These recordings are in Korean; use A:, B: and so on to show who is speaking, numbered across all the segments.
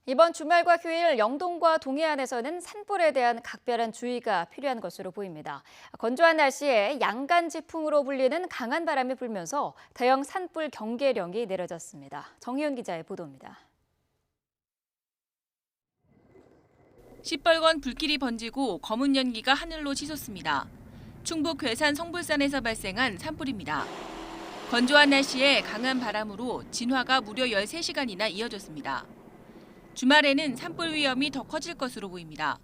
A: 이번 주말과 휴일 영동과 동해안에서는 산불에 대한 각별한 주의가 필요한 것으로 보입니다. 건조한 날씨에 양간지풍으로 불리는 강한 바람이 불면서 대형 산불 경계령이 내려졌습니다. 정희연 기자의 보도입니다.
B: 시뻘건 불길이 번지고 검은 연기가 하늘로 치솟습니다. 충북 괴산 성불산에서 발생한 산불입니다. 건조한 날씨에 강한 바람으로 진화가 무려 13시간이나 이어졌습니다. 주말에는 산불 위험이 더 커질 것으로 보입니다.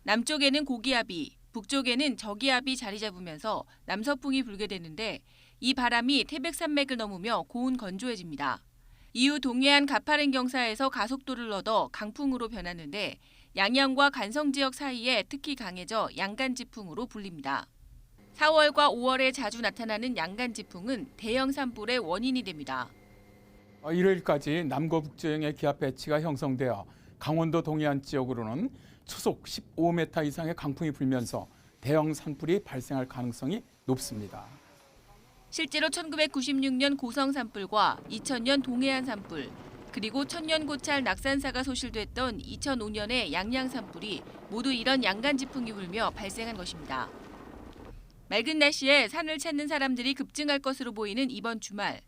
B: 남쪽에는 고기압이, 북쪽에는 저기압이 자리 잡으면서 남서풍이 불게 되는데 이 바람이 태백산맥을 넘으며 고온 건조해집니다. 이후 동해안 가파른 경사에서 가속도를 얻어 강풍으로 변하는데 양양과 간성 지역 사이에 특히 강해져 양간지풍으로 불립니다. 4월과 5월에 자주 나타나는 양간지풍은 대형 산불의 원인이 됩니다.
C: 일요일까지 남과 북지형의 기압 배치가 형성되어 강원도 동해안 지역으로는 초속 15m 이상의 강풍이 불면서 대형 산불이 발생할 가능성이 높습니다.
B: 실제로 1996년 고성 산불과 2000년 동해안 산불, 그리고 천년 고찰 낙산사가 소실됐던 2005년의 양양 산불이 모두 이런 양간지풍이 불며 발생한 것입니다. 맑은 날씨에 산을 찾는 사람들이 급증할 것으로 보이는 이번 주말.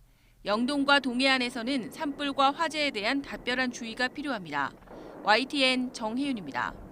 B: 영동과 동해안에서는 산불과 화재에 대한 각별한 주의가 필요합니다. YTN 정혜윤입니다.